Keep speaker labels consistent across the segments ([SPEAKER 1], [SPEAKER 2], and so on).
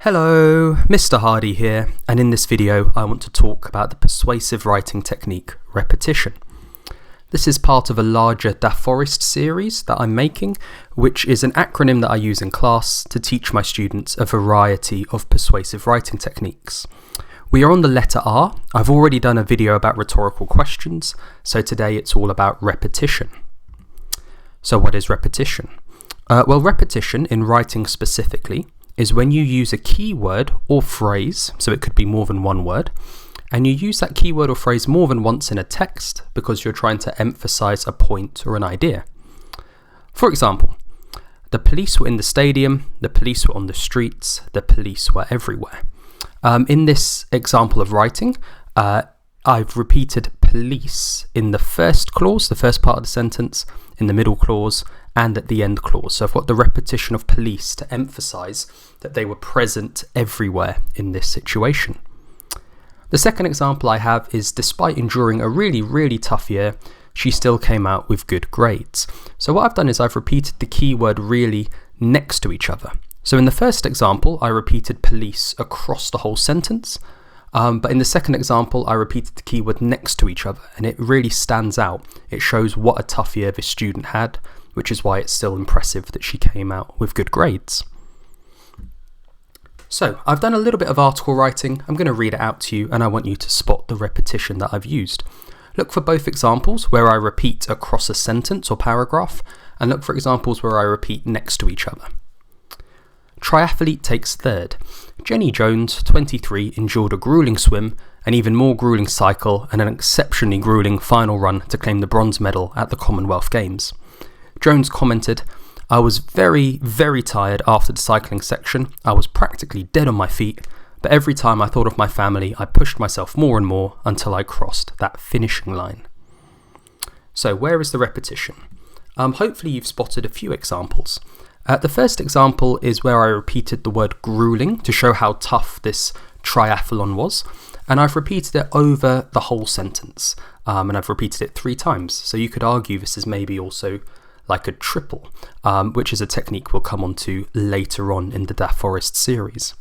[SPEAKER 1] Hello, Mr. Hardy here, and in this video I want to talk about the persuasive writing technique, repetition. This is part of a larger DAFOREST series that I'm making, which is an acronym that I use in class to teach my students a variety of persuasive writing techniques. We are on the letter R. I've already done a video about rhetorical questions, so today it's all about repetition. So what is repetition? Well, repetition in writing specifically is when you use a keyword or phrase, so it could be more than one word, and you use that keyword or phrase more than once in a text because you're trying to emphasize a point or an idea. For example, the police were in the stadium, the police were on the streets, the police were everywhere. In this example of writing, I've repeated police in the first clause, the first part of the sentence, in the middle clause, and at the end clause. So I've got the repetition of police to emphasize that they were present everywhere in this situation. The second example I have is, despite enduring a really tough year, she still came out with good grades. So what I've done is I've repeated the keyword really next to each other. So in the first example, I repeated police across the whole sentence. But in the second example, I repeated the keyword next to each other, and it really stands out. It shows what a tough year this student had, which is why it's still impressive that she came out with good grades. So I've done a little bit of article writing. I'm going to read it out to you, and I want you to spot the repetition that I've used. Look for both examples where I repeat across a sentence or paragraph, and look for examples where I repeat next to each other. Triathlete takes third. Jenny Jones, 23, endured a grueling swim, an even more grueling cycle, and an exceptionally grueling final run to claim the bronze medal at the Commonwealth Games. Jones commented, "I was very tired after the cycling section. I was practically dead on my feet, but every time I thought of my family, I pushed myself more and more until I crossed that finishing line." So where is the repetition? Hopefully you've spotted a few examples. The first example is where I repeated the word grueling to show how tough this triathlon was, and I've repeated it over the whole sentence, and I've repeated it 3 times. So you could argue this is maybe also like a triple, which is a technique we'll come on to later on in the DAFOREST series.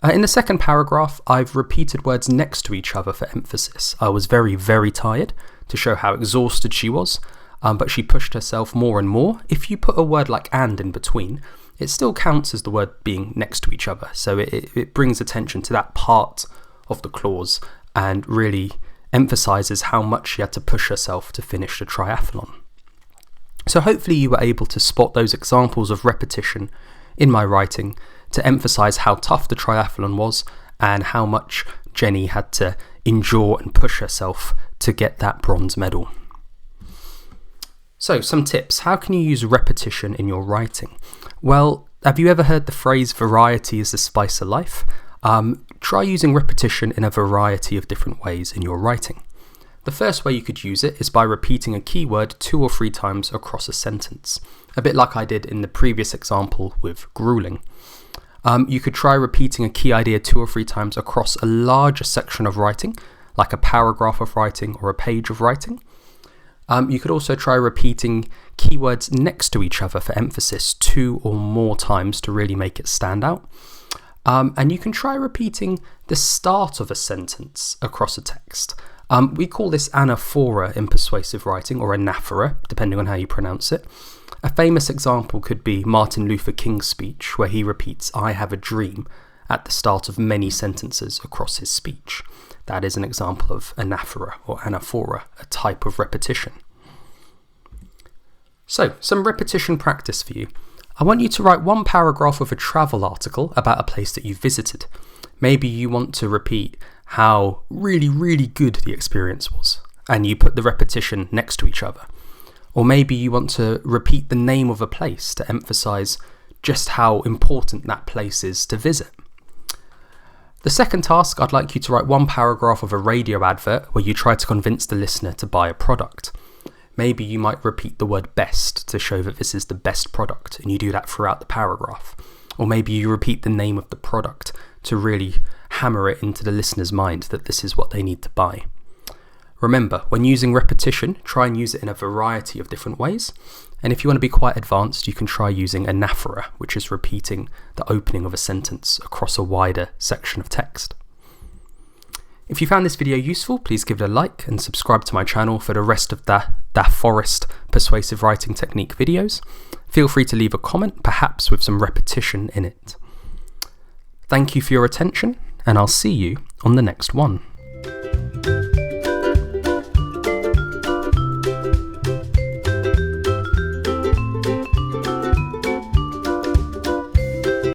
[SPEAKER 1] In the second paragraph, I've repeated words next to each other for emphasis. I was very tired to show how exhausted she was, but she pushed herself more and more. If you put a word like "and" in between, it still counts as the word being next to each other. So it brings attention to that part of the clause and really emphasizes how much she had to push herself to finish the triathlon. So hopefully you were able to spot those examples of repetition in my writing to emphasize how tough the triathlon was and how much Jenny had to endure and push herself to get that bronze medal. So some tips. How can you use repetition in your writing? Well, have you ever heard the phrase "variety is the spice of life"? Try using repetition in a variety of different ways in your writing. The first way you could use it is by repeating a keyword 2 or 3 times across a sentence, a bit like I did in the previous example with grueling. You could try repeating a key idea 2 or 3 times across a larger section of writing, like a paragraph of writing or a page of writing. You could also try repeating keywords next to each other for emphasis 2 or more times to really make it stand out. And you can try repeating the start of a sentence across a text. We call this anaphora in persuasive writing, or anaphora, depending on how you pronounce it. A famous example could be Martin Luther King's speech, where he repeats "I have a dream" at the start of many sentences across his speech. That is an example of anaphora or anaphora, a type of repetition. So, some repetition practice for you. I want you to write 1 paragraph of a travel article about a place that you visited. Maybe you want to repeat how really good the experience was, and you put the repetition next to each other. Or maybe you want to repeat the name of a place to emphasize just how important that place is to visit. The second task, I'd like you to write 1 paragraph of a radio advert where you try to convince the listener to buy a product. Maybe you might repeat the word "best" to show that this is the best product, and you do that throughout the paragraph. Or maybe you repeat the name of the product to really hammer it into the listener's mind that this is what they need to buy. Remember, when using repetition, try and use it in a variety of different ways. And if you want to be quite advanced, you can try using anaphora, which is repeating the opening of a sentence across a wider section of text. If you found this video useful, please give it a like and subscribe to my channel for the rest of the DAFOREST persuasive writing technique videos. Feel free to leave a comment, perhaps with some repetition in it. Thank you for your attention, and I'll see you on the next one.